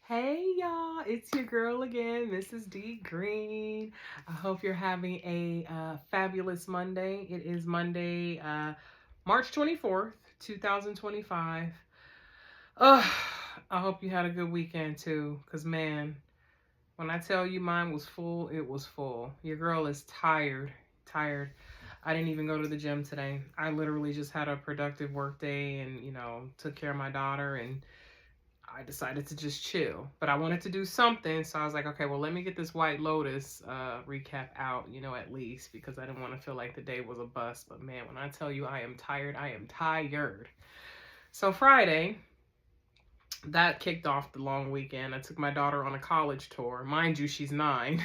Hey y'all, it's your girl again, Mrs. D Green. I hope you're having a fabulous Monday. It is Monday, March 24th, 2025. I hope you had a good weekend too, because man, when I tell you mine was full, it was full. Your girl is tired, tired. I didn't even go to the gym today. I literally just had a productive work day and, took care of my daughter and I decided to just chill, but I wanted to do something. So I was like, okay, well, let me get this White Lotus recap out, at least because I didn't want to feel like the day was a bust. But man, when I tell you I am tired, I am tired. So Friday, that kicked off the long weekend. I took my daughter on a college tour. Mind you, she's 9.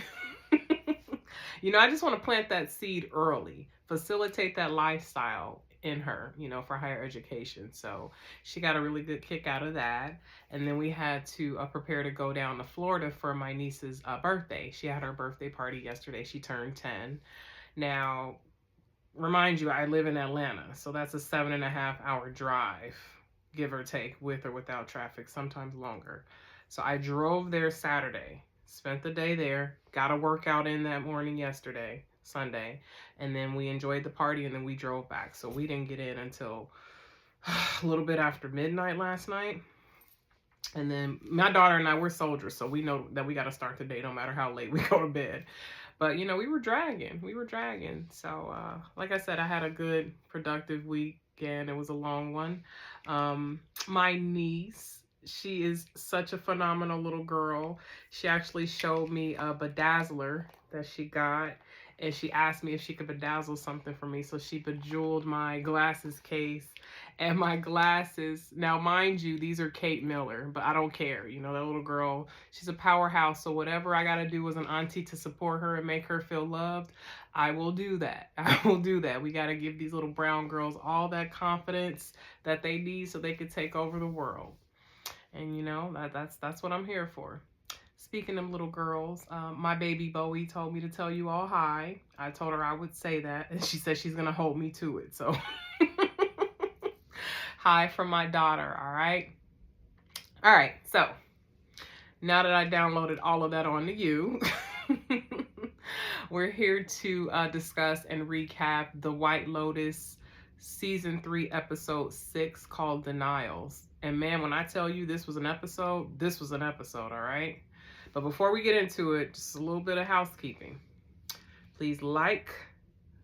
I just want to plant that seed early, facilitate that lifestyle in her, for higher education. So she got a really good kick out of that. And then we had to prepare to go down to Florida for my niece's birthday. She had her birthday party yesterday. She turned 10. Now, remind you, I live in Atlanta. So that's a 7.5 hour drive, give or take, with or without traffic, sometimes longer. So I drove there Saturday, spent the day there, got a workout in that morning yesterday, Sunday, and then we enjoyed the party and then we drove back. So we didn't get in until a little bit after midnight last night. And then my daughter and I, we're soldiers, so we know that we got to start the day no matter how late we go to bed. But, we were dragging. We were dragging. So, like I said, I had a good, productive weekend. It was a long one. My niece, she is such a phenomenal little girl. She actually showed me a bedazzler that she got. And she asked me if she could bedazzle something for me. So she bejeweled my glasses case and my glasses. Now, mind you, these are Kate Miller, but I don't care. That little girl, she's a powerhouse. So whatever I got to do as an auntie to support her and make her feel loved, I will do that. I will do that. We got to give these little brown girls all that confidence that they need so they can take over the world. And that's what I'm here for. Speaking of little girls, my baby Bowie told me to tell you all hi. I told her I would say that, and she said she's going to hold me to it. So, hi from my daughter, all right? All right, so now that I downloaded all of that onto you, we're here to discuss and recap the White Lotus Season 3, Episode 6, called Denials. And man, when I tell you this was an episode, all right? But before we get into it, just a little bit of housekeeping. Please like,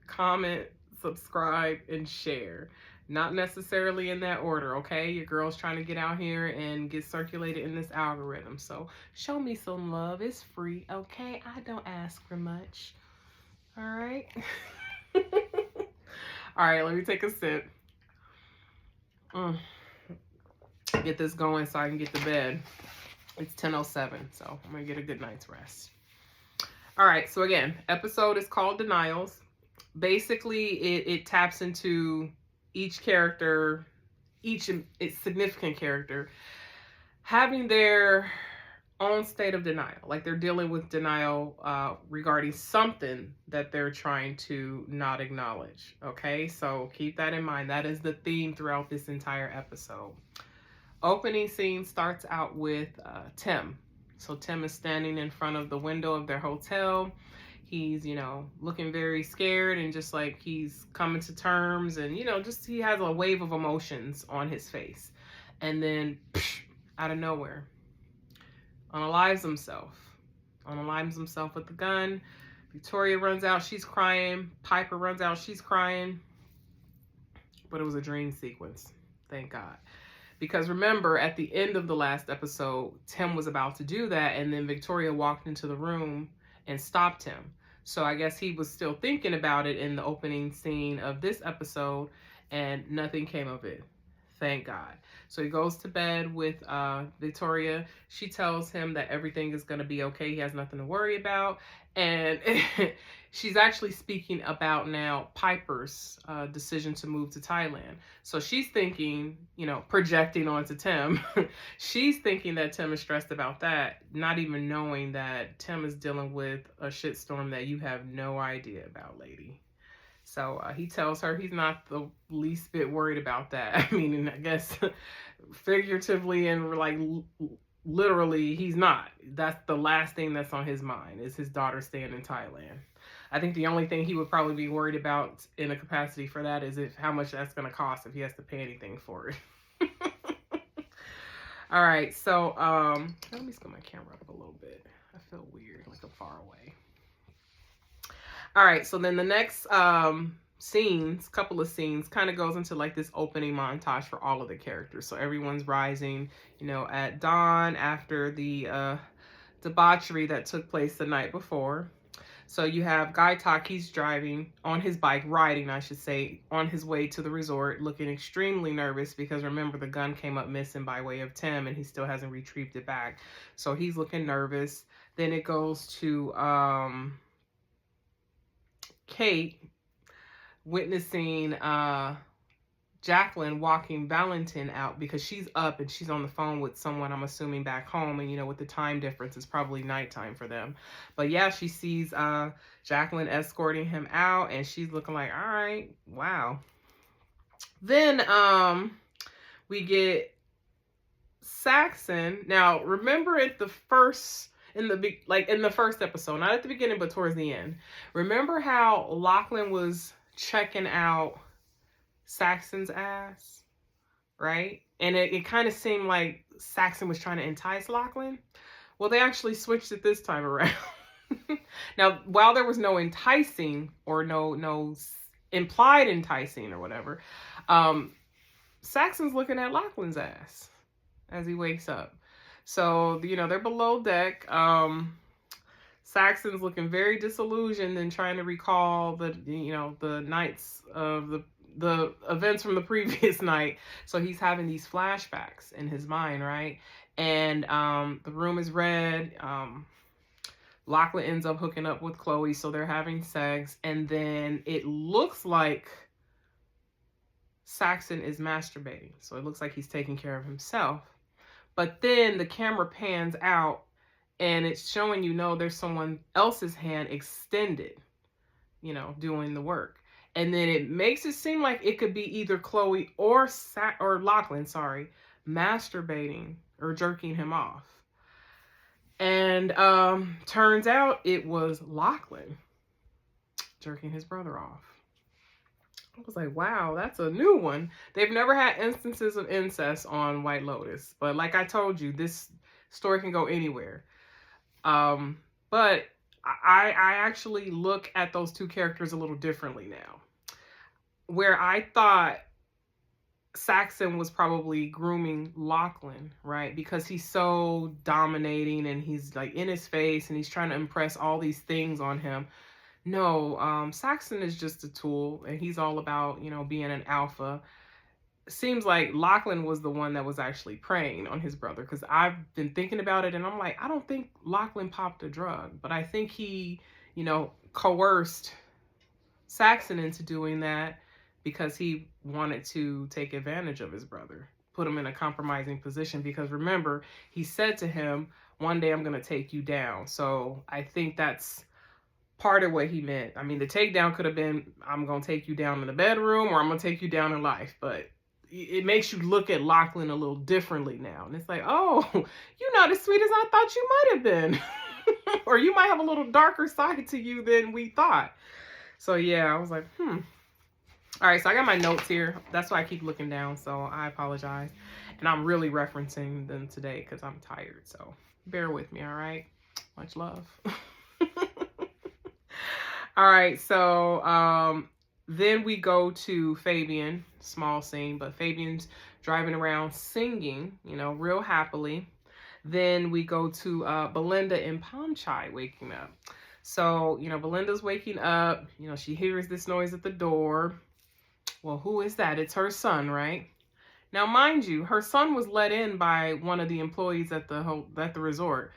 comment, subscribe, and share. Not necessarily in that order, okay? Your girl's trying to get out here and get circulated in this algorithm. So show me some love. It's free, okay? I don't ask for much. All right? All right, let me take a sip. Get this going so I can get to bed. It's 10:07, so I'm going to get a good night's rest. All right, so again, episode is called Denials. Basically, it taps into each character, each significant character, having their own state of denial. Like they're dealing with denial regarding something that they're trying to not acknowledge. Okay, so keep that in mind. That is the theme throughout this entire episode. Opening scene starts out with Tim. So Tim is standing in front of the window of their hotel. He's, looking very scared and just like he's coming to terms and, just he has a wave of emotions on his face. And then out of nowhere, unalives himself with the gun. Victoria runs out, she's crying. Piper runs out, she's crying. But it was a dream sequence, thank God. Because remember, at the end of the last episode, Tim was about to do that, and then Victoria walked into the room and stopped him. So I guess he was still thinking about it in the opening scene of this episode, and nothing came of it. Thank God. So he goes to bed with Victoria. She tells him that everything is going to be okay. He has nothing to worry about. And she's actually speaking about now Piper's decision to move to Thailand. So she's thinking, projecting onto Tim. She's thinking that Tim is stressed about that, not even knowing that Tim is dealing with a shitstorm that you have no idea about, lady. So he tells her he's not the least bit worried about that. I mean, I guess figuratively and like literally he's not. That's the last thing that's on his mind is his daughter staying in Thailand. I think the only thing he would probably be worried about in a capacity for that is if how much that's going to cost if he has to pay anything for it. All right, so let me scoot my camera up a little bit. I feel weird, like I'm far away. All right, so then the next couple of scenes kind of goes into like this opening montage for all of the characters. So everyone's rising, at dawn after the debauchery that took place the night before. So you have Guy Tak, he's riding, on his way to the resort, looking extremely nervous because remember the gun came up missing by way of Tim and he still hasn't retrieved it back. So he's looking nervous. Then it goes to Kate witnessing Jacqueline walking Valentin out because she's up and she's on the phone with someone, I'm assuming back home, and with the time difference it's probably nighttime for them. But yeah, she sees Jacqueline escorting him out and she's looking like, all right, wow. Then we get Saxon. Now remember in the first episode, not at the beginning but towards the end, remember how Lachlan was checking out Saxon's ass, right? And it kind of seemed like Saxon was trying to entice Lachlan. Well, they actually switched it this time around. Now, while there was no enticing or no implied enticing or whatever, Saxon's looking at Lachlan's ass as he wakes up. So, they're below deck. Saxon's looking very disillusioned and trying to recall the nights of the events from the previous night. So he's having these flashbacks in his mind, right? And the room is red. Lachlan ends up hooking up with Chloe, so they're having sex. And then it looks like Saxon is masturbating. So it looks like he's taking care of himself. But then the camera pans out and it's showing there's someone else's hand extended, doing the work. And then it makes it seem like it could be either Chloe or Lachlan, masturbating or jerking him off. And turns out it was Lachlan jerking his brother off. I was like, wow, that's a new one. They've never had instances of incest on White Lotus. But like I told you, this story can go anywhere. But I actually look at those two characters a little differently now. Where I thought Saxon was probably grooming Lachlan, right? Because he's so dominating and he's like in his face and he's trying to impress all these things on him. No, Saxon is just a tool and he's all about, being an alpha. Seems like Lachlan was the one that was actually preying on his brother because I've been thinking about it and I'm like, I don't think Lachlan popped a drug, but I think he, coerced Saxon into doing that because he wanted to take advantage of his brother, put him in a compromising position because remember, he said to him, one day I'm going to take you down. So I think that's part of what he meant. I mean, the takedown could have been, I'm going to take you down in the bedroom or I'm going to take you down in life, but it makes you look at Lachlan a little differently now. And it's like, oh, you're not as sweet as I thought you might have been. Or you might have a little darker side to you than we thought. So yeah, I was like, All right, so I got my notes here. That's why I keep looking down, so I apologize. And I'm really referencing them today because I'm tired. So bear with me, all right? Much love. All right, so then we go to Fabian, small scene, but Fabian's driving around singing, real happily. Then we go to Belinda and Palm Chai waking up. So, Belinda's waking up, she hears this noise at the door. Well, who is that? It's her son, right? Now, mind you, her son was let in by one of the employees at the resort.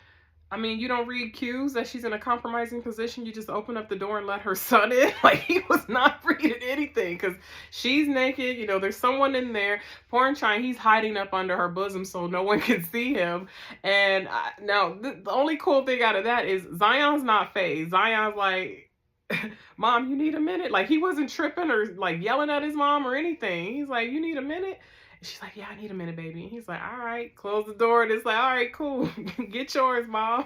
I mean, you don't read cues that she's in a compromising position. You just open up the door and let her son in. Like, he was not reading anything because she's naked. There's someone in there. Porn Chine, he's hiding up under her bosom so no one can see him. And now, the only cool thing out of that is Zion's not phased. Zion's like, Mom, you need a minute? Like, he wasn't tripping or, like, yelling at his mom or anything. He's like, you need a minute? And she's like, yeah, I need a minute, baby. And he's like, all right, close the door. And it's like, all right, cool. Get yours, mom.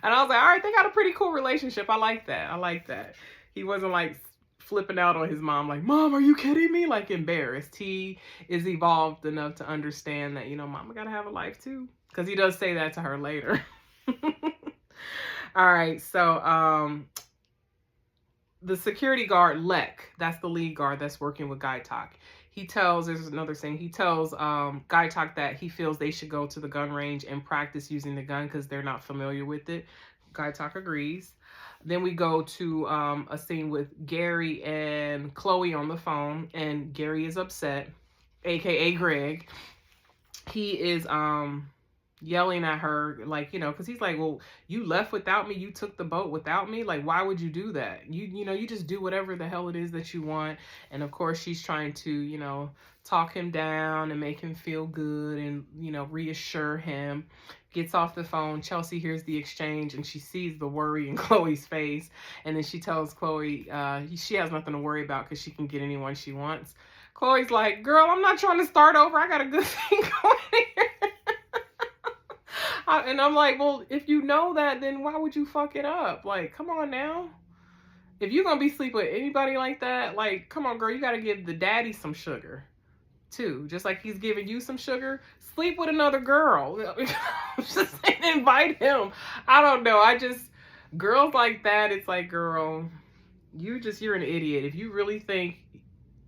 And I was like, all right, they got a pretty cool relationship. I like that. I like that. He wasn't like flipping out on his mom, like, mom, are you kidding me? Like embarrassed. He is evolved enough to understand that, you know, mama got to have a life too. Because he does say that to her later. All right, so the security guard, Lek, that's the lead guard that's working with Guy Talk. He tells, there's another thing, he tells Guy Talk that he feels they should go to the gun range and practice using the gun because they're not familiar with it. Guy Talk agrees. Then we go to a scene with Gary and Chloe on the phone, and Gary is upset, aka Greg. He is yelling at her, like, you know, because he's like, well, you left without me, you took the boat without me, like, why would you do that? You know, you just do whatever the hell it is that you want. And of course she's trying to, you know, talk him down and make him feel good and, you know, reassure him. Gets off the phone. Chelsea hears the exchange and she sees the worry in Chloe's face, and then she tells Chloe she has nothing to worry about because she can get anyone she wants. Chloe's like, girl, I'm not trying to start over, I got a good thing going here. And I'm like, well, if you know that, then why would you fuck it up? Like, come on now. If you're going to be sleeping with anybody like that, like, come on, girl, you got to give the daddy some sugar, too. Just like he's giving you some sugar. Sleep with another girl. Just invite him. I don't know. Girls like that, it's like, girl, you're an idiot. If you really think,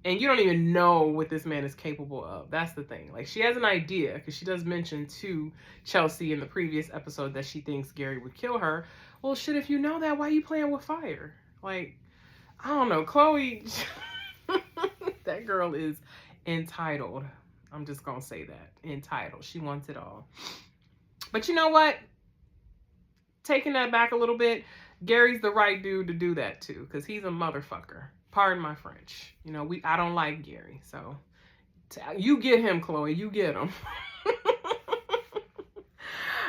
and you don't even know what this man is capable of. That's the thing. Like, she has an idea, because she does mention to Chelsea in the previous episode that she thinks Gary would kill her. Well, shit, if you know that, why are you playing with fire? Like, I don't know. Chloe, that girl is entitled. I'm just going to say that. Entitled. She wants it all. But you know what? Taking that back a little bit, Gary's the right dude to do that to, because he's a motherfucker. Pardon my French. You know, I don't like Gary. So you get him, Chloe. You get him.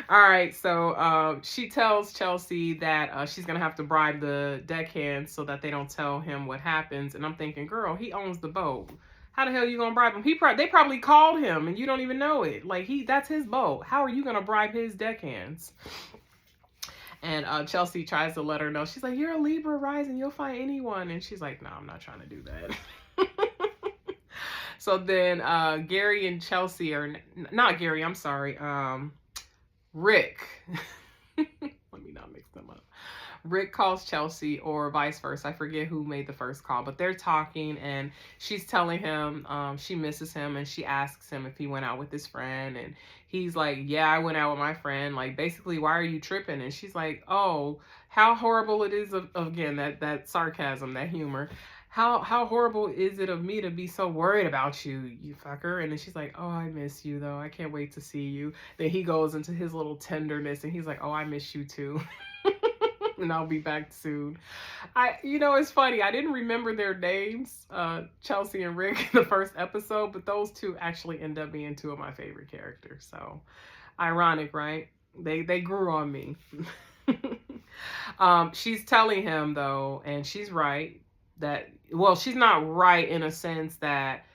All right. So she tells Chelsea that she's going to have to bribe the deckhands so that they don't tell him what happens. And I'm thinking, girl, he owns the boat. How the hell are you going to bribe him? They probably called him and you don't even know it. Like, that's his boat. How are you going to bribe his deckhands? And Chelsea tries to let her know. She's like, you're a Libra rising. You'll find anyone. And she's like, no, I'm not trying to do that. So then Gary and Chelsea are... Not Gary, I'm sorry. Rick. Let me not mix them up. Rick calls Chelsea, or vice versa. I forget who made the first call. But they're talking, and she's telling him she misses him. And she asks him if he went out with his friend. And he's like, yeah, I went out with my friend. Like, basically, why are you tripping? And she's like, oh, how horrible it is. Again, that sarcasm, that humor. How horrible is it of me to be so worried about you, you fucker? And then she's like, oh, I miss you, though. I can't wait to see you. Then he goes into his little tenderness, and he's like, oh, I miss you, too. And I'll be back soon. You know, it's funny. I didn't remember their names, Chelsea and Rick, in the first episode, but those two actually end up being two of my favorite characters. So, ironic, right? They grew on me. She's telling him, though, and she's right, that, well, she's not right in a sense that,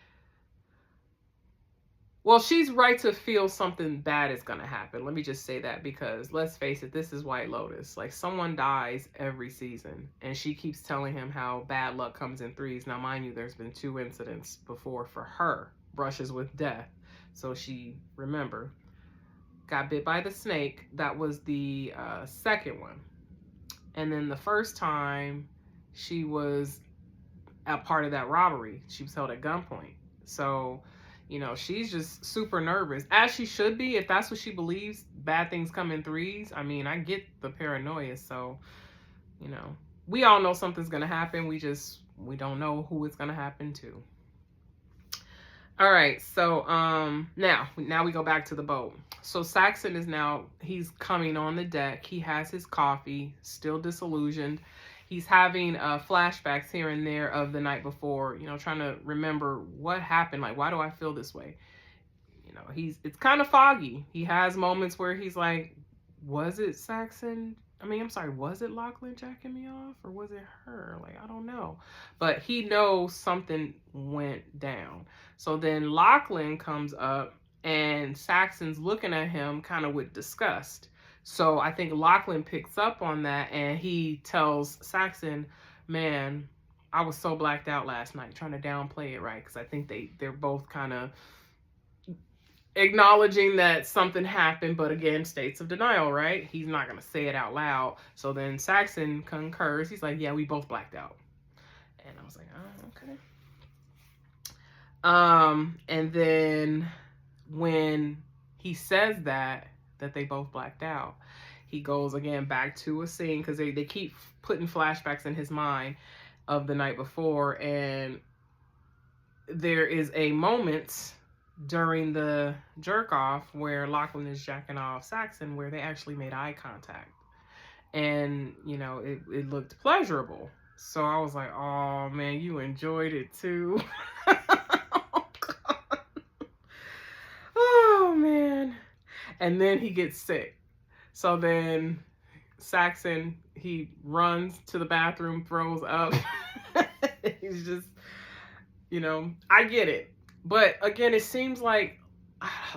well, she's right to feel something bad is going to happen. Let me just say that, because let's face it, this is White Lotus. Like, someone dies every season, and she keeps telling him how bad luck comes in threes. Now, mind you, there's been 2 incidents before for her, brushes with death. So she, remember, got bit by the snake. That was the second one. And then the first time she was a part of that robbery, she was held at gunpoint. So, you know, she's just super nervous, as she should be. If that's what she believes, bad things come in threes. I mean, I get the paranoia. So, you know, we all know something's going to happen. We don't know who it's going to happen to. All right. So, now we go back to the boat. So Saxon he's coming on the deck. He has his coffee, still disillusioned. He's having flashbacks here and there of the night before, you know, trying to remember what happened. Like, why do I feel this way? You know, it's kind of foggy. He has moments where he's like, was it Saxon? I mean, I'm sorry, was it Lachlan jacking me off or was it her? Like, I don't know. But he knows something went down. So then Lachlan comes up and Saxon's looking at him kind of with disgust. So I think Lachlan picks up on that and he tells Saxon, man, I was so blacked out last night, trying to downplay it, right? Because I think they're both kind of acknowledging that something happened, but again, states of denial, right? He's not going to say it out loud. So then Saxon concurs. He's like, yeah, we both blacked out. And I was like, oh, okay. And then when he says that they both blacked out, he goes again back to a scene because they keep putting flashbacks in his mind of the night before. And there is a moment during the jerk off where Lachlan is jacking off Saxon where they actually made eye contact. And, you know, it looked pleasurable. So I was like, oh man, you enjoyed it too. Oh, God. Oh man. And then he gets sick. So then Saxon, he runs to the bathroom, throws up. He's just, you know, I get it. But again, it seems like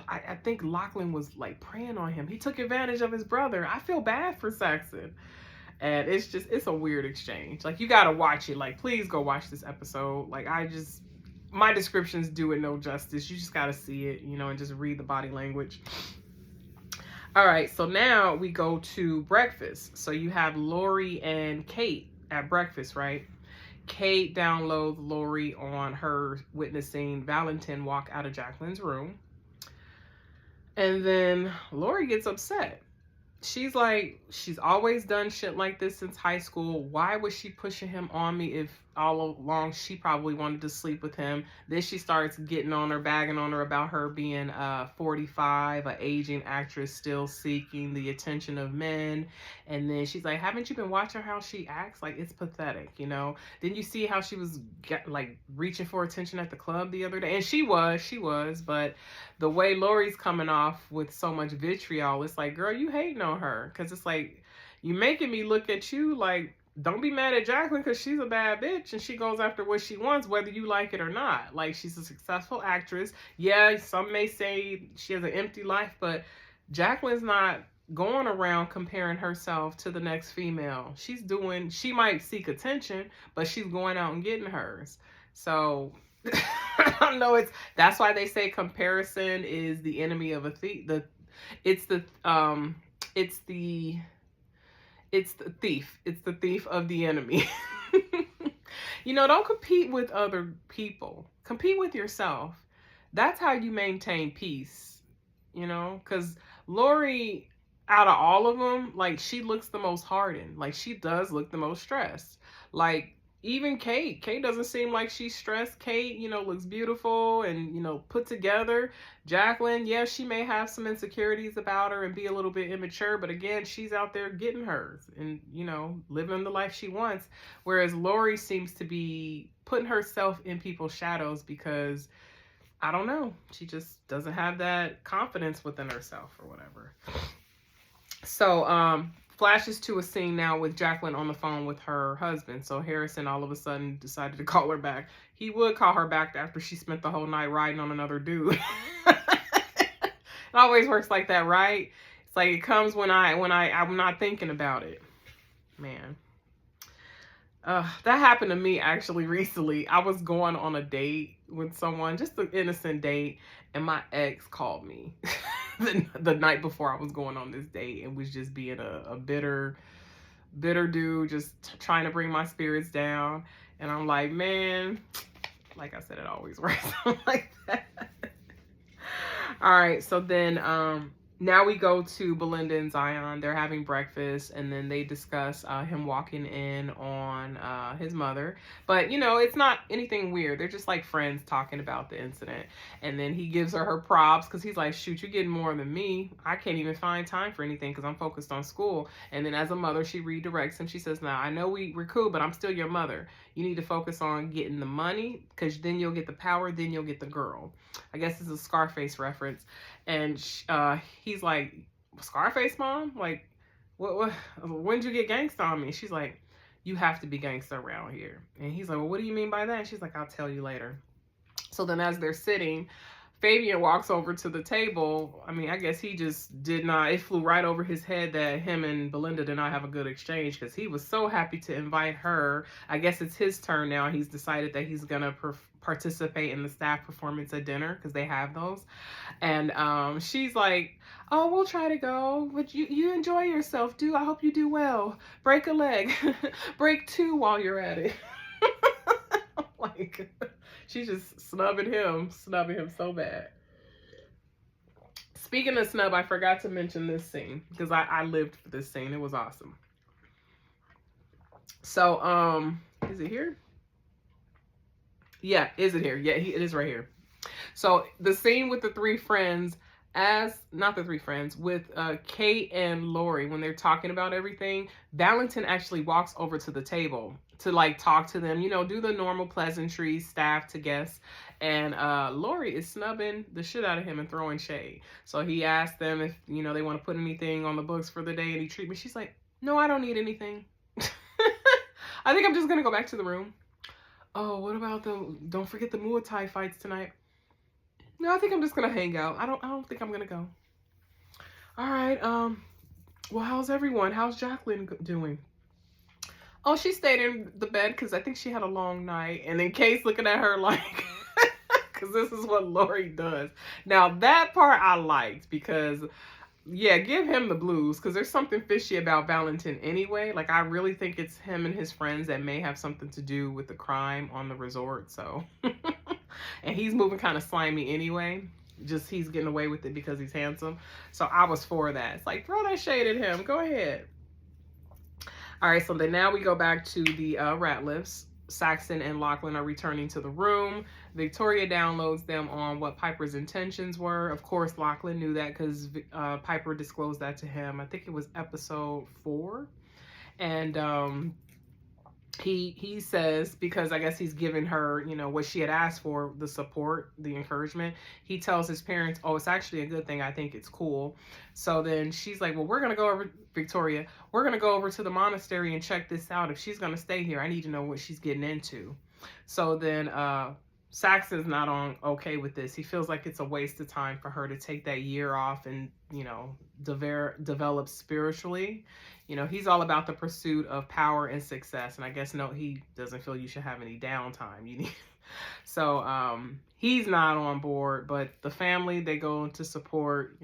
I think Lachlan was like preying on him. He took advantage of his brother. I feel bad for Saxon. And it's a weird exchange. Like, you got to watch it. Like, please go watch this episode. Like, my descriptions do it no justice. You just got to see it, you know, and just read the body language. All right. So now we go to breakfast. So you have Lori and Kate at breakfast, right? Kate downloads Lori on her witnessing Valentin walk out of Jacqueline's room. And then Lori gets upset. She's like, she's always done shit like this since high school. Why was she pushing him on me if all along she probably wanted to sleep with him? Then she starts getting on her, bagging on her about her being 45, an aging actress still seeking the attention of men. And then she's like, haven't you been watching how she acts? Like, it's pathetic, you know? Then you see how she was like reaching for attention at the club the other day. And she was, but the way Lori's coming off with so much vitriol, it's like, girl, you hating on her. Because it's like, you making me look at you like, don't be mad at Jacqueline because she's a bad bitch and she goes after what she wants, whether you like it or not. Like, she's a successful actress. Yeah, some may say she has an empty life, but Jacqueline's not going around comparing herself to the next female. She might seek attention, but she's going out and getting hers. So I don't know. That's why they say comparison is the enemy of a thief. It's the thief. It's the thief of the enemy. You know, don't compete with other people. Compete with yourself. That's how you maintain peace. You know, because Lori, out of all of them, like, she looks the most hardened. Like, she does look the most stressed. Like, even Kate doesn't seem like she's stressed. Kate, you know, looks beautiful and, you know, put together. Jacqueline, yeah, she may have some insecurities about her and be a little bit immature, but again, she's out there getting hers and, you know, living the life she wants. Whereas Lori seems to be putting herself in people's shadows because, I don't know, she just doesn't have that confidence within herself or whatever. So, flashes to a scene now with Jacqueline on the phone with her husband. So Harrison all of a sudden decided to call her back. He would call her back after she spent the whole night riding on another dude. It always works like that, right? It's like it comes when I'm not thinking about it. Man. That happened to me actually recently. I was going on a date with someone, just an innocent date, and my ex called me the night before I was going on this date and was just being a bitter dude, just trying to bring my spirits down. And I'm like, man, like I said, it always works like that. All right, so then now we go to Belinda and Zion. They're having breakfast, and then they discuss him walking in on his mother. But, you know, it's not anything weird. They're just like friends talking about the incident. And then he gives her props because he's like, shoot, you're getting more than me. I can't even find time for anything because I'm focused on school. And then as a mother, she redirects him. She says, now, I know we're cool, but I'm still your mother. You need to focus on getting the money because then you'll get the power, then you'll get the girl. I guess this is a Scarface reference. And he's like, Scarface, mom? Like, what, when'd you get gangsta on me? She's like, you have to be gangsta around here. And he's like, well, what do you mean by that? And she's like, I'll tell you later. So then as they're sitting, Fabian walks over to the table. I mean, I guess he just did not, it flew right over his head that him and Belinda did not have a good exchange, because he was so happy to invite her. I guess it's his turn now. He's decided that he's going to participate in the staff performance at dinner, because they have those. And she's like, oh, we'll try to go, but you enjoy yourself. I hope you do well. Break a leg. Break two while you're at it. Like, she's just snubbing him so bad. Speaking of snub, I forgot to mention this scene, because I lived for this scene. It was awesome. So, is it here? Yeah, is it here? Yeah, it is right here. So the scene with the three friends, not the three friends, with Kate and Lori, when they're talking about everything, Valentin actually walks over to the table to like talk to them, do the normal pleasantries, staff to guests. And Lori is snubbing the shit out of him and throwing shade. So he asked them if, they want to put anything on the books for the day, any treatment. She's like, no, I don't need anything. I think I'm just going to go back to the room. Oh, what about don't forget the Muay Thai fights tonight. No, I think I'm just gonna hang out. I don't think I'm gonna go. All right. Well, how's everyone? How's Jacqueline doing? Oh, she stayed in the bed because I think she had a long night. And then Kate's looking at her like, because this is what Lori does. Now that part I liked, because yeah, give him the blues, because there's something fishy about Valentin anyway. Like, I really think it's him and his friends that may have something to do with the crime on the resort. So, and he's moving kind of slimy anyway. Just he's getting away with it because he's handsome. So I was for that. It's like, throw that shade at him. Go ahead. All right, so then now we go back to the Ratliffs. Saxon and Lachlan are returning to the room. Victoria downloads them on what Piper's intentions were. Of course, Lachlan knew that because Piper disclosed that to him. I think it was episode 4. And he says, because I guess he's given her, what she had asked for, the support, the encouragement. He tells his parents, oh, it's actually a good thing. I think it's cool. So then she's like, well, we're going to go over, Victoria, we're going to go over to the monastery and check this out. If she's going to stay here, I need to know what she's getting into. So then Saxon's not okay with this. He feels like it's a waste of time for her to take that year off and, develop spiritually. He's all about the pursuit of power and success. And I guess, no, he doesn't feel you should have any downtime. So he's not on board, but the family, they go to support,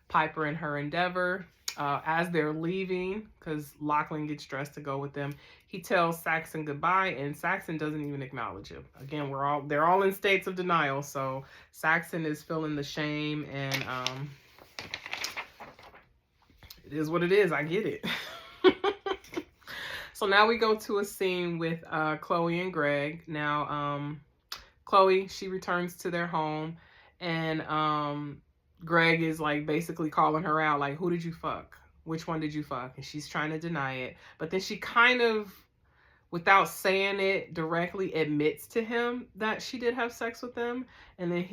Piper in her endeavor. As they're leaving, because Lachlan gets dressed to go with them, he tells Saxon goodbye, and Saxon doesn't even acknowledge him. Again, they're all in states of denial, so Saxon is feeling the shame, and it is what it is. I get it. So now we go to a scene with Chloe and Greg. Now, Chloe, she returns to their home, and Greg is like basically calling her out, like, who did you fuck? Which one did you fuck? And she's trying to deny it. But then she kind of, without saying it directly, admits to him that she did have sex with him. And then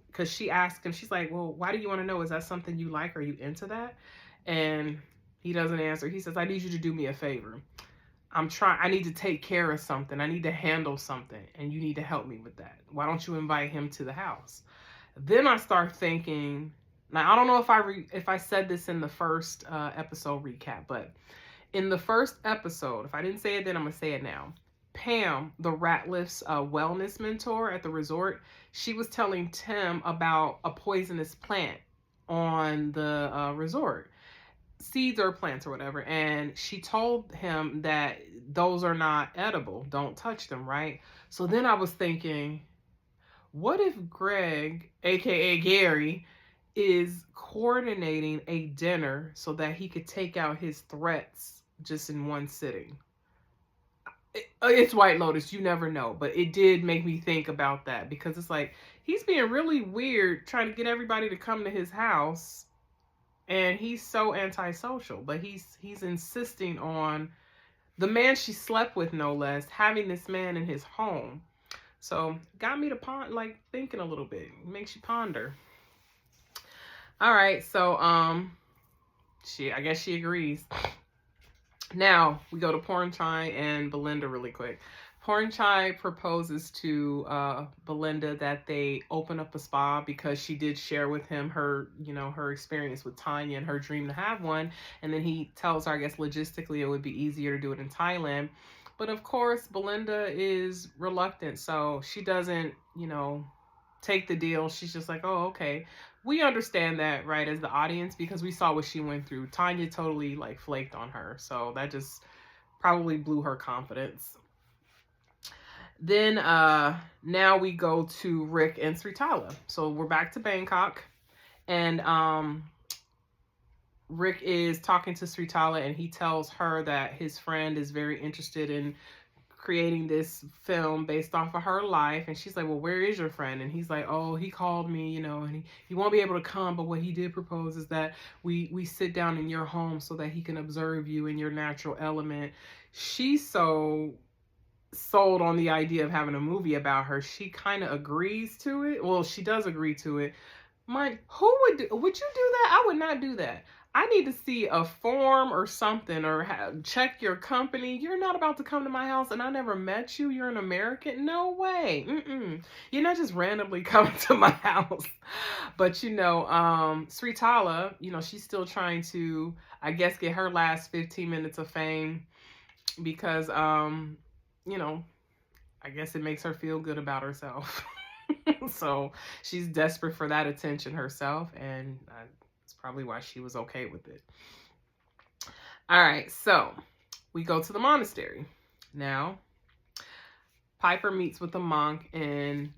because she asked him, she's like, well, why do you want to know? Is that something you like? Are you into that? And he doesn't answer. He says, I need you to do me a favor. I need to take care of something. I need to handle something. And you need to help me with that. Why don't you invite him to the house? Then I start thinking, now I don't know if I said this in the first episode recap, but in the first episode, if I didn't say it then, I'm going to say it now. Pam, the Ratliff's wellness mentor at the resort, she was telling Tim about a poisonous plant on the resort. Seeds or plants or whatever. And she told him that those are not edible. Don't touch them, right? So then I was thinking, what if Greg, aka Gary, is coordinating a dinner so that he could take out his threats just in one sitting? It's White Lotus, you never know, but it did make me think about that, because it's like he's being really weird trying to get everybody to come to his house, and he's so antisocial, but he's insisting on the man she slept with, no less, having this man in his home. So got me to thinking a little bit. It makes you ponder. All right, so I guess she agrees. Now we go to Porn Chai and Belinda really quick. Porn Chai proposes to Belinda that they open up a spa because she did share with him her, her experience with Tanya and her dream to have one. And then he tells her, I guess logistically it would be easier to do it in Thailand. But of course, Belinda is reluctant, so she doesn't, take the deal. She's just like, oh, okay. We understand that, right, as the audience, because we saw what she went through. Tanya totally like flaked on her, so that just probably blew her confidence. Then now we go to Rick and Sritala. So we're back to Bangkok, and Rick is talking to Sritala, and he tells her that his friend is very interested in creating this film based off of her life. And she's like, well, where is your friend? And he's like, oh, he called me, and he won't be able to come, but what he did propose is that we sit down in your home so that he can observe you in your natural element. She's so sold on the idea of having a movie about her, she kind of agrees to it. Well, she does agree to it. Who would you do that? I would not do that. I need to see a form or something, or check your company. You're not about to come to my house and I never met you. You're an American. No way. You're not just randomly coming to my house. But Sritala, she's still trying to, I guess, get her last 15 minutes of fame because I guess it makes her feel good about herself. So she's desperate for that attention herself, and that's probably why she was okay with it. All right, so we go to the monastery. Now, Piper meets with the monk, and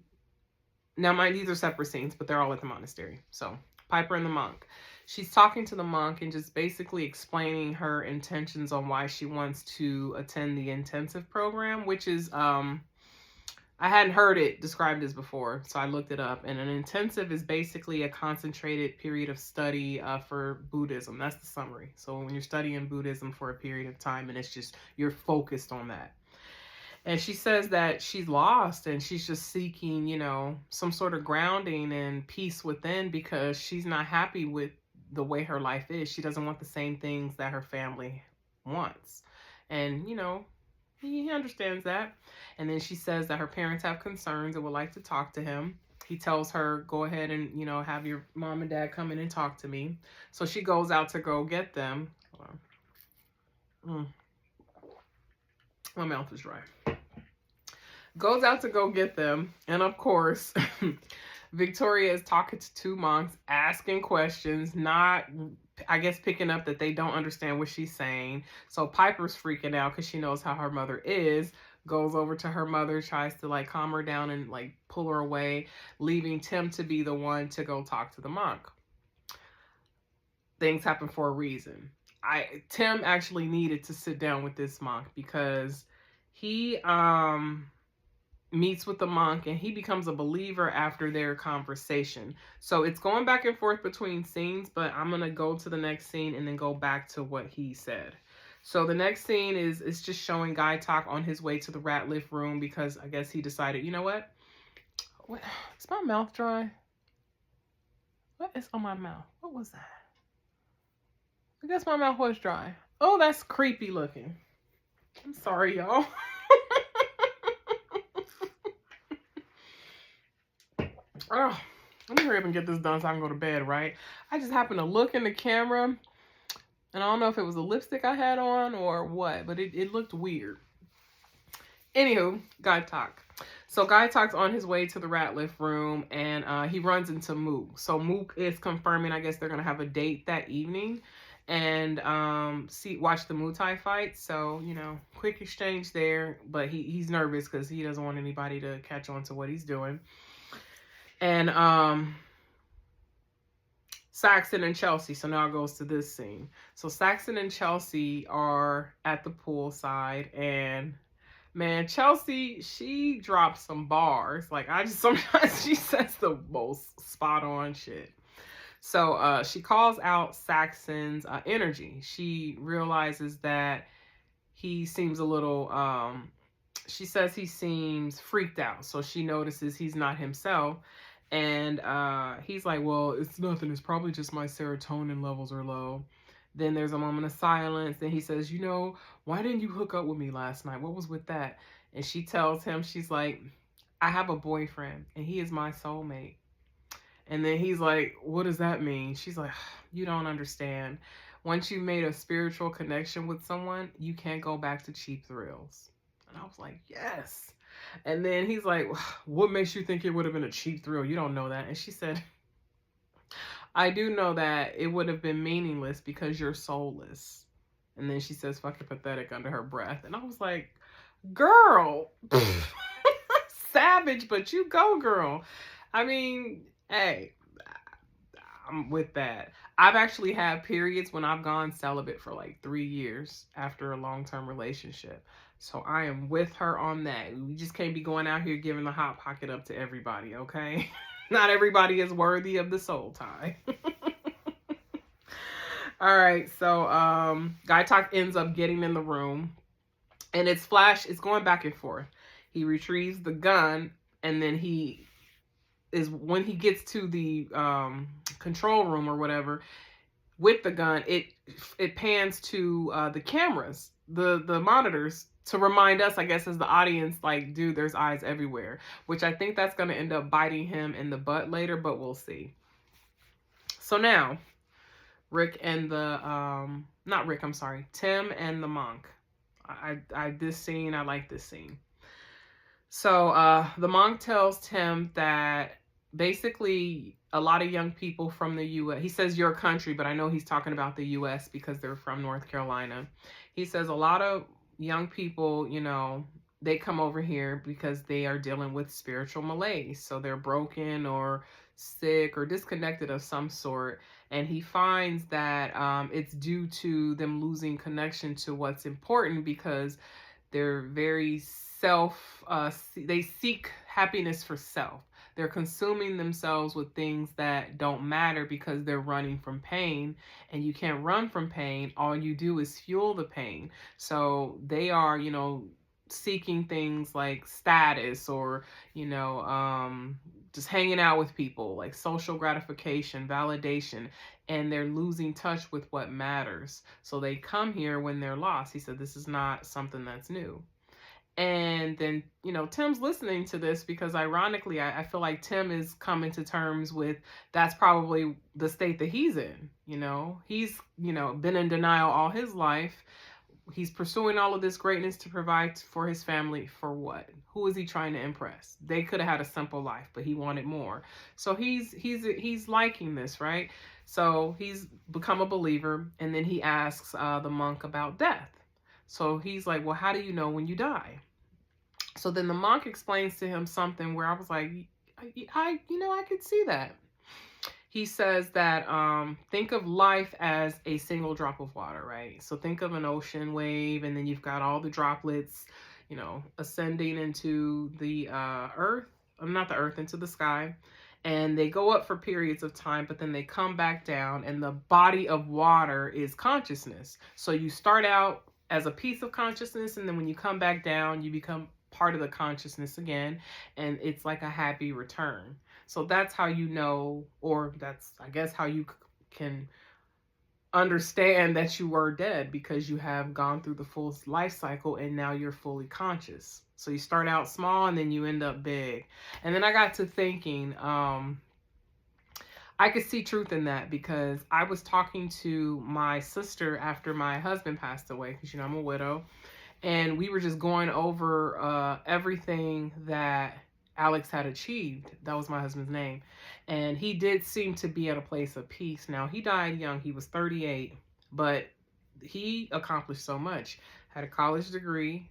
now mind these are separate scenes, but they're all at the monastery. So Piper and the monk. She's talking to the monk and just basically explaining her intentions on why she wants to attend the intensive program, which is I hadn't heard it described as before, so I looked it up. And an intensive is basically a concentrated period of study for Buddhism. That's the summary. So when you're studying Buddhism for a period of time, and it's just, you're focused on that. And she says that she's lost and she's just seeking, some sort of grounding and peace within because she's not happy with the way her life is. She doesn't want the same things that her family wants. And, he understands that. And then she says that her parents have concerns and would like to talk to him. He tells her, go ahead and, have your mom and dad come in and talk to me. So she goes out to go get them. My mouth is dry. Goes out to go get them. And of course, Victoria is talking to two monks, asking questions, not, I guess, picking up that they don't understand what she's saying. So Piper's freaking out because she knows how her mother is. Goes over to her mother, tries to calm her down and pull her away, leaving Tim to be the one to go talk to the monk. Things happen for a reason. Tim actually needed to sit down with this monk because he meets with the monk and he becomes a believer after their conversation. So it's going back and forth between scenes, but I'm going to go to the next scene and then go back to what he said. So the next scene is just showing Guy Talk on his way to the rat lift room because I guess he decided, you know what? Is my mouth dry? What is on my mouth? What was that? I guess my mouth was dry. Oh, that's creepy looking. I'm sorry, y'all. Oh, let me hurry up and get this done so I can go to bed, right? I just happened to look in the camera, and I don't know if it was a lipstick I had on or what, but it looked weird. Anywho, Guy Talk. So Guy Talk's on his way to the rat lift room, and he runs into Mook. So Mook is confirming, I guess they're going to have a date that evening and watch the Muay Thai fight. So, quick exchange there, but he's nervous because he doesn't want anybody to catch on to what he's doing. And Saxon and Chelsea. So now it goes to this scene. So Saxon and Chelsea are at the poolside, and man, Chelsea, she drops some bars. Sometimes she says the most spot on shit. So she calls out Saxon's energy. She realizes that he seems a little, she says he seems freaked out. So she notices he's not himself. And he's like, well, it's nothing. It's probably just my serotonin levels are low. Then there's a moment of silence. Then he says, you know, why didn't you hook up with me last night? What was with that? And she tells him, she's like, I have a boyfriend and he is my soulmate. And then he's like, what does that mean? She's like, you don't understand. Once you've made a spiritual connection with someone, you can't go back to cheap thrills. And I was like, yes. And then he's like, what makes you think it would have been a cheap thrill? You don't know that. And she said, I do know that it would have been meaningless because you're soulless. And then she says, fucking pathetic under her breath. And I was like, girl, savage, but you go, girl. I mean, hey, I'm with that. I've actually had periods when I've gone celibate for like 3 years after a long-term relationship. So I am with her on that. We just can't be going out here giving the hot pocket up to everybody, okay? Not everybody is worthy of the soul tie. All right, so Guy Talk ends up getting in the room, and it's going back and forth. He retrieves the gun, and then when he gets to the control room or whatever with the gun, it pans to the cameras, the monitors, to remind us, I guess, as the audience, like, dude, there's eyes everywhere, which I think that's going to end up biting him in the butt later, but we'll see. So now, Rick and not Rick, I'm sorry, Tim and the monk. This scene, I like this scene. So the monk tells Tim that basically a lot of young people from the U.S., he says your country, but I know he's talking about the U.S. because they're from North Carolina. He says a lot of young people, you know, they come over here because they are dealing with spiritual malaise. So they're broken or sick or disconnected of some sort. And he finds that it's due to them losing connection to what's important because they're very they seek happiness for self. They're consuming themselves with things that don't matter because they're running from pain, and you can't run from pain. All you do is fuel the pain. So they are, you know, seeking things like status or, you know, just hanging out with people, like social gratification, validation, and they're losing touch with what matters. So they come here when they're lost. He said this is not something that's new. And then, you know, Tim's listening to this because ironically, I feel like Tim is coming to terms with that's probably the state that he's in. You know, he's, you know, been in denial all his life. He's pursuing all of this greatness to provide for his family. For what? Who is he trying to impress? They could have had a simple life, but he wanted more. So he's liking this, right? So he's become a believer, and then he asks the monk about death. So he's like, well, how do you know when you die? So then the monk explains to him something where I was like, I could see that. He says that think of life as a single drop of water, right? So think of an ocean wave, and then you've got all the droplets, you know, ascending into the into the sky. And they go up for periods of time, but then they come back down, and the body of water is consciousness. So you start out as a piece of consciousness, and then when you come back down, you become part of the consciousness again, and it's like a happy return. So that's how you know, or that's, I guess, how you can understand that you were dead, because you have gone through the full life cycle and now you're fully conscious. So you start out small and then you end up big. And then I got to thinking, I could see truth in that, because I was talking to my sister after my husband passed away, because, you know, I'm a widow. And we were just going over everything that Alex had achieved. That was my husband's name. And he did seem to be at a place of peace. Now, he died young. He was 38. But he accomplished so much. Had a college degree.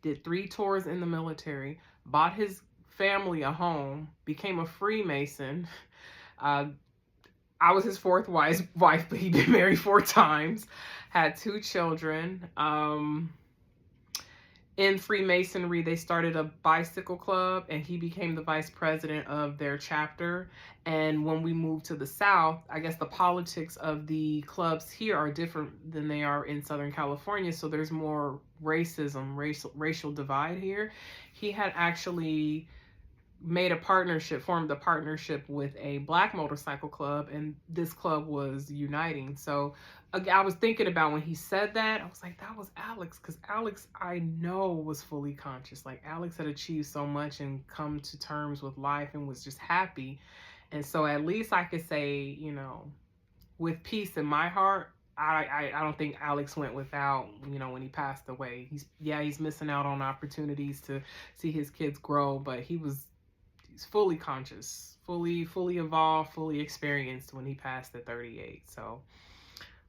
Did 3 tours in the military. Bought his family a home. Became a Freemason. I was his 4th wife, but he'd been married 4 times. Had 2 children. In Freemasonry, they started a bicycle club, and he became the vice president of their chapter. And when we moved to the South, I guess the politics of the clubs here are different than they are in Southern California. So there's more racism, racial divide here. He had actually formed a partnership with a black motorcycle club, and this club was uniting. So I was thinking about when he said that, I was like, that was Alex, because Alex, I know, was fully conscious. Like, Alex had achieved so much and come to terms with life and was just happy. And so at least I could say, you know, with peace in my heart, I don't think Alex went without, you know, when he passed away. He's missing out on opportunities to see his kids grow, but he's fully conscious, fully evolved, fully experienced when he passed at 38. So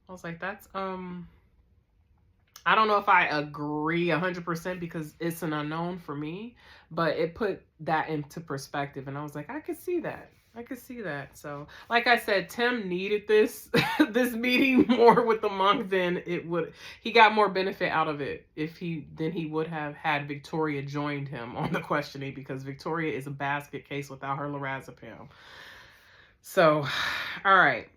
I was like, that's I don't know if I agree 100% because it's an unknown for me, but it put that into perspective, and I was like, I could see that. I could see that. So, like I said, Tim needed this this meeting more with the monk than it would. He got more benefit out of it if he than he would have had Victoria joined him on the questioning, because Victoria is a basket case without her lorazepam. So, all right.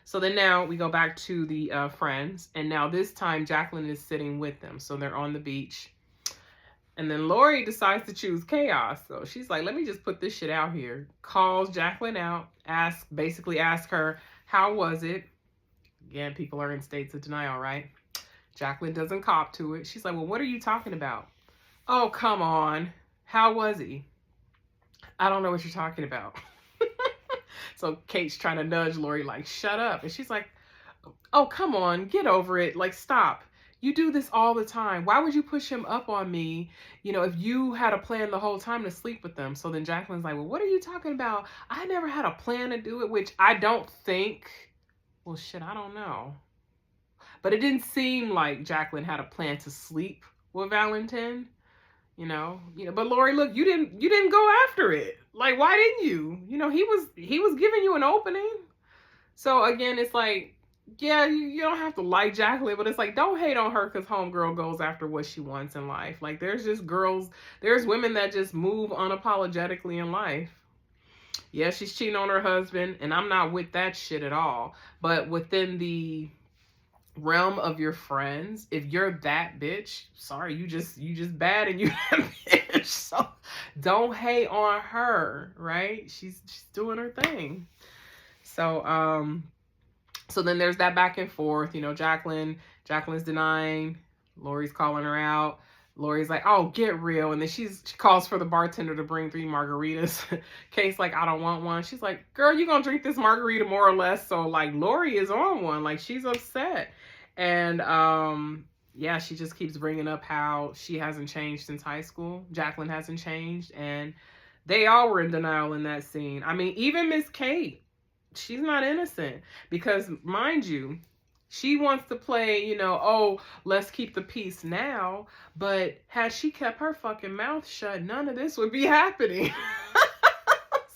So then now we go back to the friends, and now this time Jacqueline is sitting with them. So they're on the beach. And then Lori decides to choose chaos. So she's like, let me just put this shit out here. Calls Jacqueline out, basically ask her, how was it? Again, people are in states of denial, right? Jacqueline doesn't cop to it. She's like, well, what are you talking about? Oh, come on. How was he? I don't know what you're talking about. So Kate's trying to nudge Lori, like, shut up. And she's like, oh, come on, get over it. Like, stop. You do this all the time. Why would you push him up on me, you know, if you had a plan the whole time to sleep with them? So then Jacqueline's like, well, what are you talking about? I never had a plan to do it, which I don't think, well, shit, I don't know. But it didn't seem like Jacqueline had a plan to sleep with Valentin. You know, but Lori, look, you didn't go after it. Like, why didn't you? You know, he was giving you an opening. So again, it's like, yeah, you don't have to like Jacqueline, but it's like, don't hate on her because homegirl goes after what she wants in life. Like, there's women that just move unapologetically in life. Yeah, she's cheating on her husband, and I'm not with that shit at all. But within the realm of your friends, if you're that bitch, sorry, you just bad and you that bitch. So don't hate on her, right? She's doing her thing. So so then there's that back and forth, you know, Jacqueline's denying, Lori's calling her out. Lori's like, oh, get real. And then she calls for the bartender to bring 3 margaritas. Kate's like, I don't want one. She's like, girl, you gonna drink this margarita more or less. So like Lori is on one. Like, she's upset. And yeah, she just keeps bringing up how she hasn't changed since high school. Jacqueline hasn't changed. And they all were in denial in that scene. I mean, even Miss Kate, she's not innocent. Because mind you, she wants to play, you know, oh, let's keep the peace now. But had she kept her fucking mouth shut, none of this would be happening.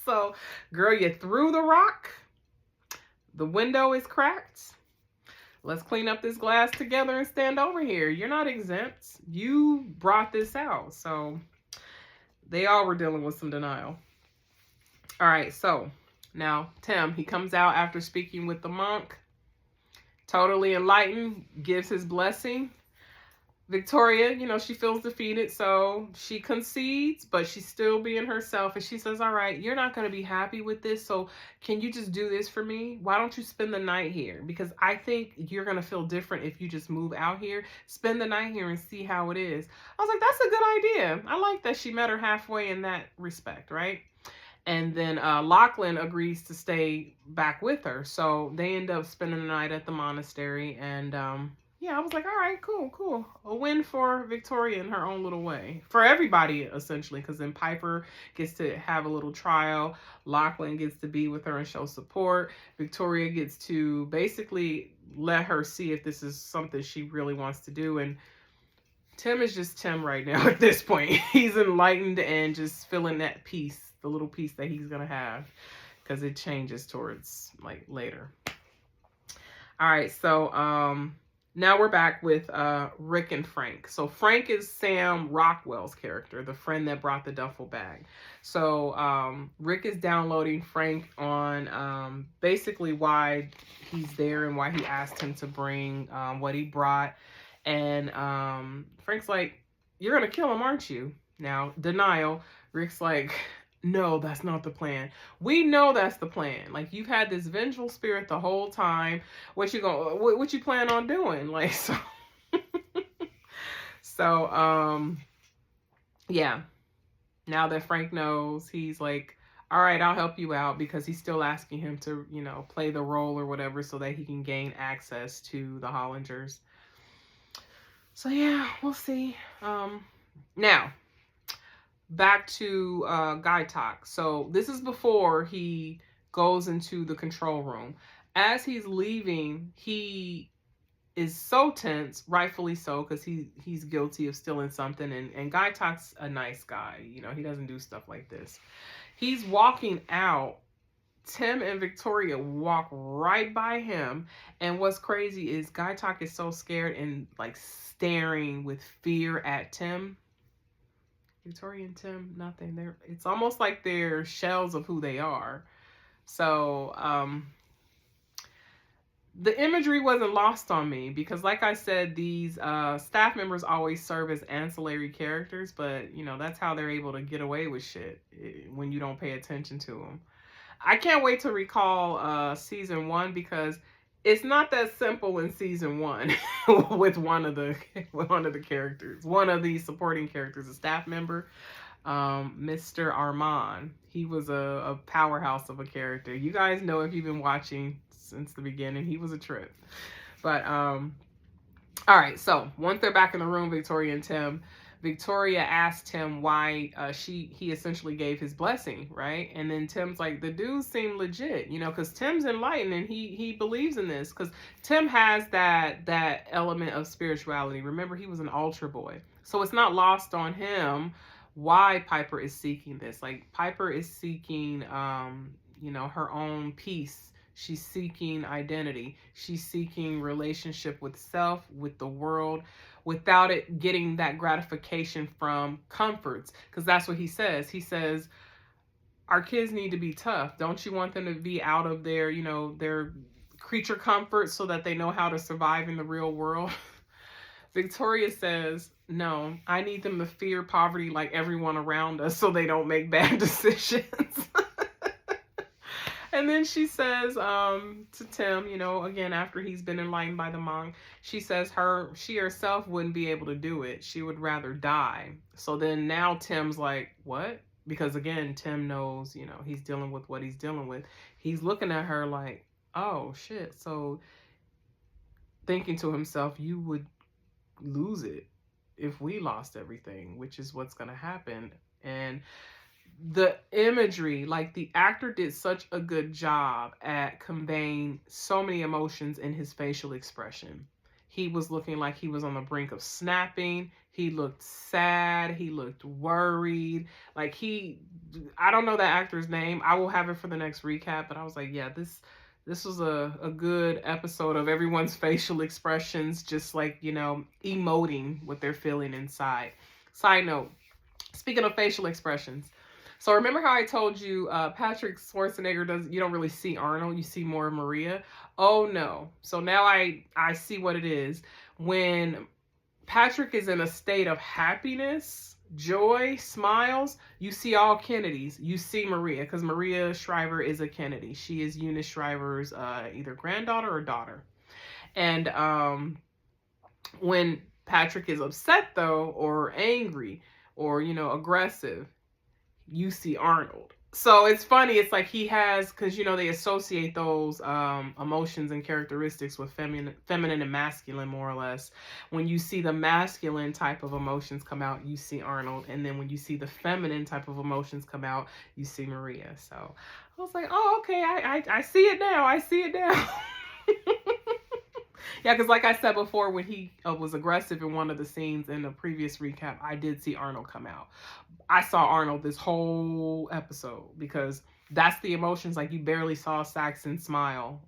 So, girl, you threw the rock. The window is cracked. Let's clean up this glass together and stand over here. You're not exempt. You brought this out. So, they all were dealing with some denial. All right, so now Tim, he comes out after speaking with the monk. Totally enlightened, gives his blessing. Victoria, you know, she feels defeated, so she concedes, but she's still being herself. And she says, all right, you're not going to be happy with this, so can you just do this for me? Why don't you spend the night here? Because I think you're going to feel different if you just move out here. Spend the night here and see how it is. I was like, that's a good idea. I like that she met her halfway in that respect, right? And then Lachlan agrees to stay back with her. So they end up spending the night at the monastery. And yeah, I was like, all right, cool. A win for Victoria in her own little way. For everybody, essentially. Because then Piper gets to have a little trial. Lachlan gets to be with her and show support. Victoria gets to basically let her see if this is something she really wants to do. And Tim is just Tim right now at this point. He's enlightened and just feeling that peace. The little piece that he's gonna have, because it changes towards like later. All right, so now we're back with Rick and Frank. So Frank is Sam Rockwell's character, the friend that brought the duffel bag. So Rick is downloading Frank on basically why he's there and why he asked him to bring what he brought. And Frank's like, you're gonna kill him, aren't you? Now, denial. Rick's like, No, that's not the plan. We know that's the plan. Like, you've had this vengeful spirit the whole time. What you plan on doing? Like, so so yeah. Now that Frank knows, he's like, all right, I'll help you out, because he's still asking him to, play the role or whatever so that he can gain access to the Hollingers. So yeah, we'll see. Now back to Guy Talk. So this is before he goes into the control room. As he's leaving, he is so tense, rightfully so, because he's guilty of stealing something. And Guy Talk's a nice guy. He doesn't do stuff like this. He's walking out. Tim and Victoria walk right by him. And what's crazy is Guy Talk is so scared and like staring with fear at Tim. Victoria and Tim, nothing. It's almost like they're shells of who they are. So, the imagery wasn't lost on me, because like I said, these staff members always serve as ancillary characters, but that's how they're able to get away with shit when you don't pay attention to them. I can't wait to recall season 1, because it's not that simple in season 1 with one of the characters, one of the supporting characters, a staff member, Mr. Armand. He was a powerhouse of a character. You guys know, if you've been watching since the beginning, he was a trip. But all right, so once they're back in the room, Victoria and Tim, Victoria asked him why he essentially gave his blessing, right? And then Tim's like, the dude seemed legit, because Tim's enlightened and he believes in this, because Tim has that element of spirituality. Remember, he was an altar boy, so it's not lost on him why Piper is seeking this. Like, Piper is seeking, her own peace. She's seeking identity. She's seeking relationship with self, with the world, without it getting that gratification from comforts. Because that's what he says. He says, our kids need to be tough. Don't you want them to be out of their, their creature comfort so that they know how to survive in the real world? Victoria says, no, I need them to fear poverty like everyone around us so they don't make bad decisions. And then she says to Tim, again, after he's been enlightened by the monk, she says she herself wouldn't be able to do it. She would rather die. So then now Tim's like, what? Because again, Tim knows, he's dealing with what he's dealing with. He's looking at her like, oh, shit. So thinking to himself, you would lose it if we lost everything, which is what's going to happen. And the imagery, like, the actor did such a good job at conveying so many emotions in his facial expression. He was looking like he was on the brink of snapping. He looked sad. He looked worried. Like, I don't know that actor's name. I will have it for the next recap, but I was like, yeah, this was a good episode of everyone's facial expressions, just like, emoting what they're feeling inside. Side note, speaking of facial expressions, so remember how I told you Patrick Schwarzenegger you don't really see Arnold, you see more of Maria? Oh no. So now I see what it is. When Patrick is in a state of happiness, joy, smiles, you see all Kennedys. You see Maria, because Maria Shriver is a Kennedy. She is Eunice Shriver's either granddaughter or daughter. And when Patrick is upset though, or angry, or aggressive, you see Arnold. So it's funny. It's like he has, because they associate those emotions and characteristics with feminine and masculine, more or less. When you see the masculine type of emotions come out, you see Arnold, and then when you see the feminine type of emotions come out, you see Maria. So I was like, oh, okay, I see it now. I see it now. Yeah, because like I said before, when he was aggressive in one of the scenes in the previous recap, I did see Arnold come out. I saw Arnold this whole episode, because that's the emotions. Like, you barely saw Saxon smile.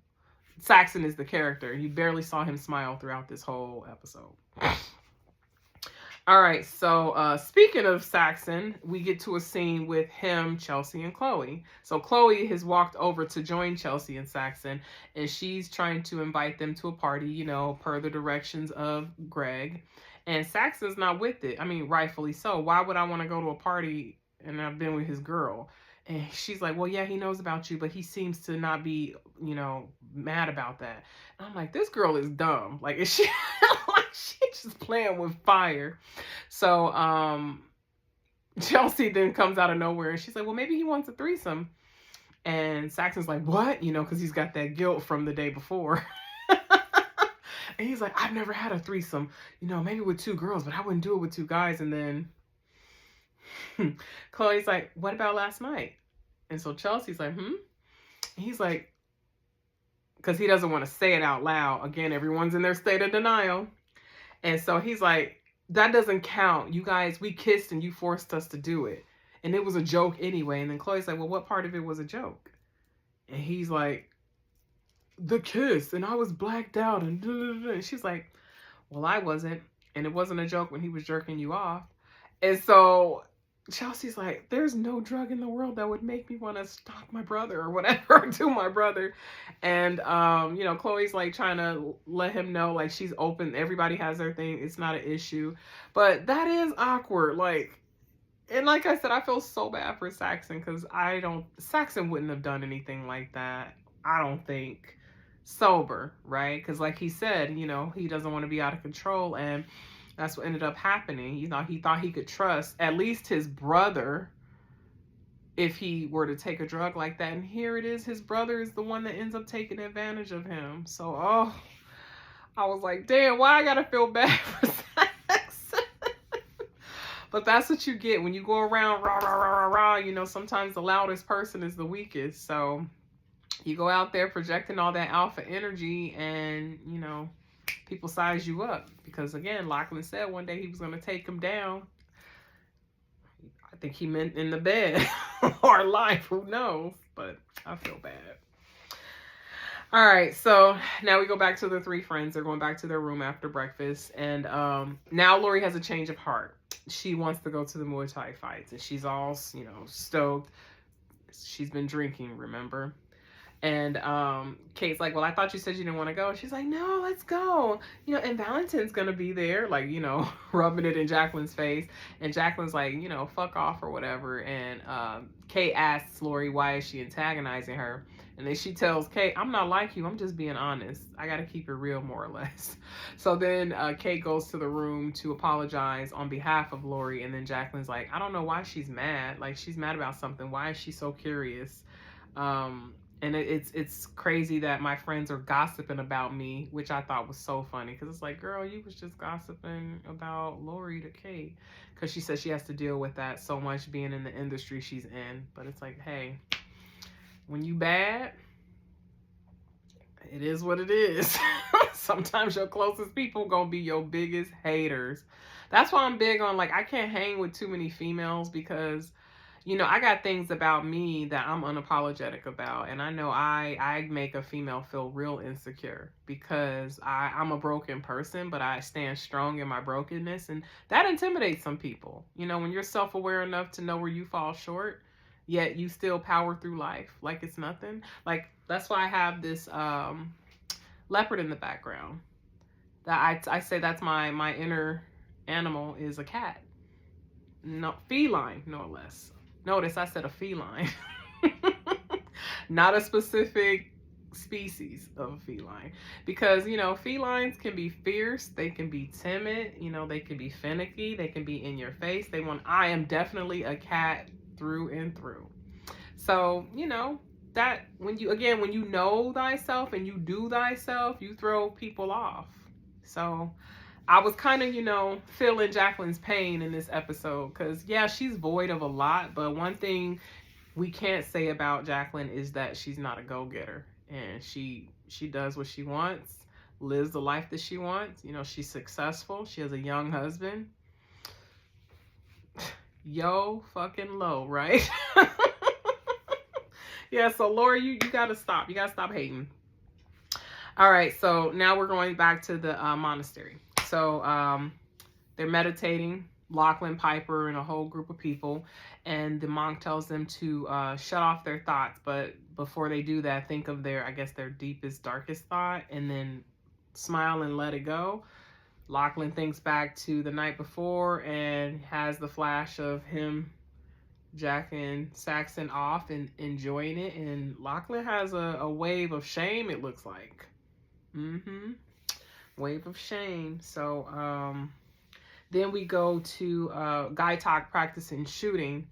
Saxon is the character. You barely saw him smile throughout this whole episode. All right, so speaking of Saxon, we get to a scene with him, Chelsea, and Chloe. So Chloe has walked over to join Chelsea and Saxon, and she's trying to invite them to a party, per the directions of Greg. And Saxon's not with it. I mean, rightfully so. Why would I want to go to a party and I've been with his girl? And she's like, well, yeah, he knows about you, but he seems to not be, mad about that. And I'm like, this girl is dumb. Like, is she like she's just playing with fire? So Chelsea then comes out of nowhere and she's like, well, maybe he wants a threesome. And Saxon's like, what? Because he's got that guilt from the day before. And he's like, I've never had a threesome, maybe with two girls, but I wouldn't do it with two guys. And then Chloe's like, what about last night? And so Chelsea's like, And he's like, because he doesn't want to say it out loud. Again, everyone's in their state of denial. And so he's like, that doesn't count. You guys, we kissed and you forced us to do it. And it was a joke anyway. And then Chloe's like, well, what part of it was a joke? And he's like, the kiss. And I was blacked out. And she's like, well, I wasn't. And it wasn't a joke when he was jerking you off. And so Chelsea's like, there's no drug in the world that would make me want to stalk my brother or whatever, to my brother. And, Chloe's like trying to let him know, like, she's open. Everybody has their thing. It's not an issue. But that is awkward. Like, and like I said, I feel so bad for Saxon because Saxon wouldn't have done anything like that. I don't think. Sober, right? Because like he said, he doesn't want to be out of control. And that's what ended up happening. He thought he could trust at least his brother if he were to take a drug like that. And here it is. His brother is the one that ends up taking advantage of him. So, I was like, damn, why I gotta feel bad for Saxon? But that's what you get when you go around rah, rah, rah, rah, rah. Sometimes the loudest person is the weakest. So you go out there projecting all that alpha energy and, people size you up. Because again, Lachlan said one day he was going to take him down. I think he meant in the bed or life, who knows? But I feel bad. All right, so now we go back to the three friends. They're going back to their room after breakfast. And now Lori has a change of heart. She wants to go to the Muay Thai fights. And she's all, stoked. She's been drinking, remember? And Kate's like, well, I thought you said you didn't want to go. She's like, no, let's go. And Valentin's going to be there, like, rubbing it in Jacqueline's face. And Jacqueline's like, fuck off or whatever. And Kate asks Lori, why is she antagonizing her? And then she tells Kate, I'm not like you. I'm just being honest. I got to keep it real, more or less. So then Kate goes to the room to apologize on behalf of Lori. And then Jacqueline's like, I don't know why she's mad. Like, she's mad about something. Why is she so curious? And it's crazy that my friends are gossiping about me, which I thought was so funny. Because it's like, girl, you was just gossiping about Lori to Kate. Because she says she has to deal with that so much being in the industry she's in. But it's like, hey, when you bad, it is what it is. Sometimes your closest people gonna be your biggest haters. That's why I'm big on, like, I can't hang with too many females because I got things about me that I'm unapologetic about. And I know I make a female feel real insecure because I'm a broken person, but I stand strong in my brokenness. And that intimidates some people. When you're self-aware enough to know where you fall short, yet you still power through life like it's nothing. Like, that's why I have this leopard in the background. That I say that's my inner animal is a cat. No, feline, no less. Notice I said a feline, not a specific species of a feline, because, felines can be fierce. They can be timid. They can be finicky. They can be in your face. I am definitely a cat through and through. So, that when you know thyself and you do thyself, you throw people off. So I was kind of, feeling Jacqueline's pain in this episode because, yeah, she's void of a lot. But one thing we can't say about Jacqueline is that she's not a go-getter. And she does what she wants, lives the life that she wants. She's successful. She has a young husband. Yo fucking low, right? Yeah, so Lori, you got to stop. You got to stop hating. All right, so now we're going back to the monastery. So they're meditating, Lachlan, Piper, and a whole group of people. And the monk tells them to shut off their thoughts. But before they do that, think of their deepest, darkest thought. And then smile and let it go. Lachlan thinks back to the night before and has the flash of him jacking Saxon off and enjoying it. And Lachlan has a wave of shame, it looks like. Mm-hmm. Wave of shame. So then we go to Guy Talk practicing shooting.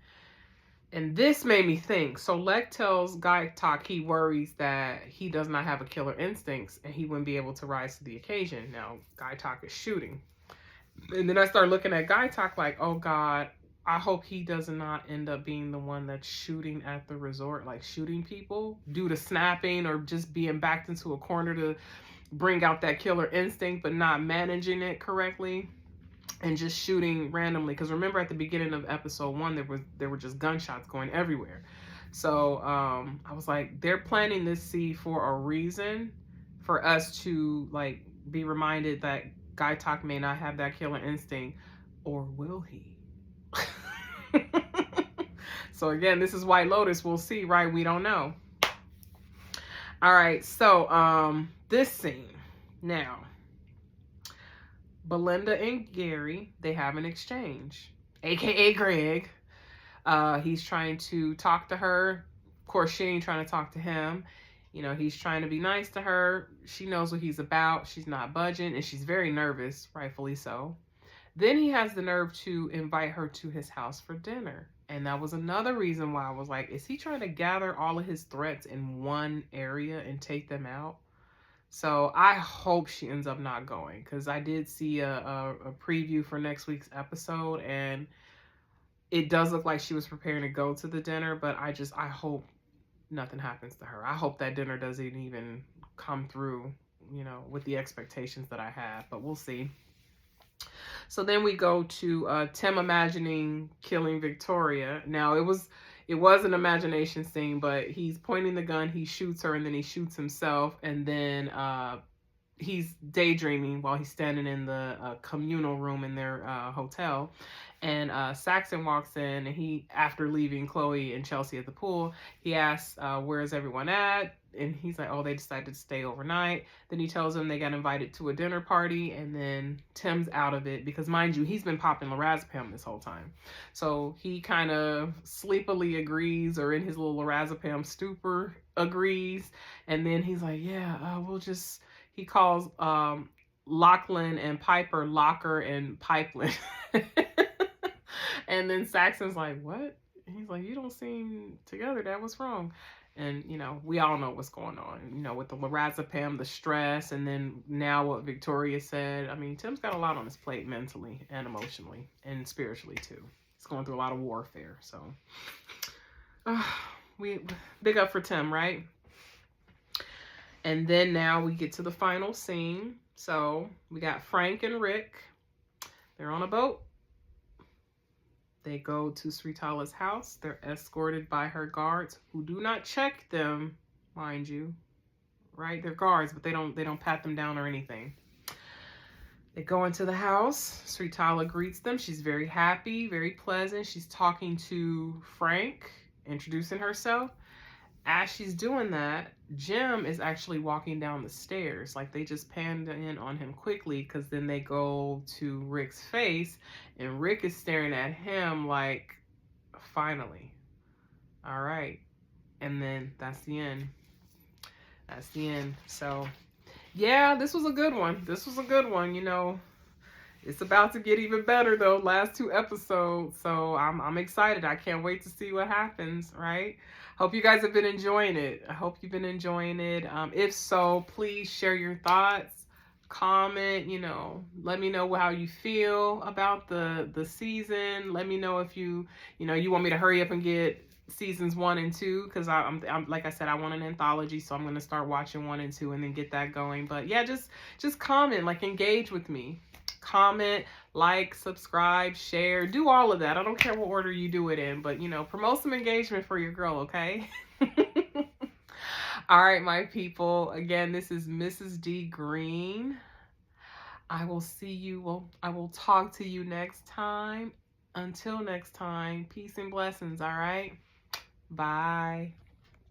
And this made me think. So Lek tells Guy Talk he worries that he does not have a killer instincts and he wouldn't be able to rise to the occasion. Now, Guy Talk is shooting. And then I start looking at Guy Talk like, oh God, I hope he does not end up being the one that's shooting at the resort, like shooting people due to snapping or just being backed into a corner to bring out that killer instinct, but not managing it correctly and just shooting randomly. Because remember at the beginning of episode 1, there were just gunshots going everywhere. So I was like, they're planting this seed for a reason, for us to like be reminded that Guy Talk may not have that killer instinct, or will he? So again, this is White Lotus. We'll see, right? We don't know. All right, so this scene now. Belinda and Gary, they have an exchange, aka Greg. He's trying to talk to her. Of course, she ain't trying to talk to him. You know, he's trying to be nice to her. She knows what he's about. She's not budging, and she's very nervous, rightfully so. Then he has the nerve to invite her to his house for dinner. And that was another reason why I was like, is he trying to gather all of his threats in one area and take them out? So I hope she ends up not going, because I did see a preview for next week's episode, and it does look like she was preparing to go to the dinner, but I hope nothing happens to her. I hope that dinner doesn't even come through, you know, with the expectations that I have, but we'll see. So then we go to Tim imagining killing Victoria. Now, it was an imagination scene, but he's pointing the gun, he shoots her, and then he shoots himself, and then he's daydreaming while he's standing in the communal room in their hotel. And Saxon walks in, and he, after leaving Chloe and Chelsea at the pool, he asks, where's everyone at? And he's like, oh, they decided to stay overnight. Then he tells them they got invited to a dinner party, and then Tim's out of it because, mind you, he's been popping lorazepam this whole time. So he kind of sleepily agrees, or in his little lorazepam stupor agrees. And then he's like, yeah, he calls Lachlan and Piper Locker and Pipeline. And then Saxon's like, what? He's like, you don't seem together. That was wrong. And, you know, we all know what's going on, you know, with the lorazepam, the stress, and then now what Victoria said. I mean, Tim's got a lot on his plate mentally and emotionally and spiritually, too. He's going through a lot of warfare. So, we big up for Tim, right? And then now we get to the final scene. So we got Frank and Rick. They're on a boat. They go to Sritala's house. They're escorted by her guards, who do not check them, mind you. Right? They're guards, but they don't pat them down or anything. They go into the house. Sritala greets them. She's very happy, very pleasant. She's talking to Frank, introducing herself. As she's doing that, Jim is actually walking down the stairs. Like, they just panned in on him quickly, because then they go to Rick's face, and Rick is staring at him like, finally. All right. And then that's the end. That's the end. So, yeah, this was a good one. This was a good one, you know. It's about to get even better, though, last 2 episodes. So I'm excited. I can't wait to see what happens, right? Hope you guys have been enjoying it. I hope you've been enjoying it. If so, please share your thoughts, comment, you know, let me know how you feel about the season. Let me know if you want me to hurry up and get seasons 1 and 2, because I'm like I said, I want an anthology, so I'm going to start watching 1 and 2 and then get that going. But yeah, just comment, like, engage with me. Comment, like, subscribe, share, do all of that. I don't care what order you do it in, but, you know, promote some engagement for your girl, okay? All right, my people. Again, this is Mrs. D. Green. I will I will talk to you next time. Until next time, peace and blessings, all right? Bye.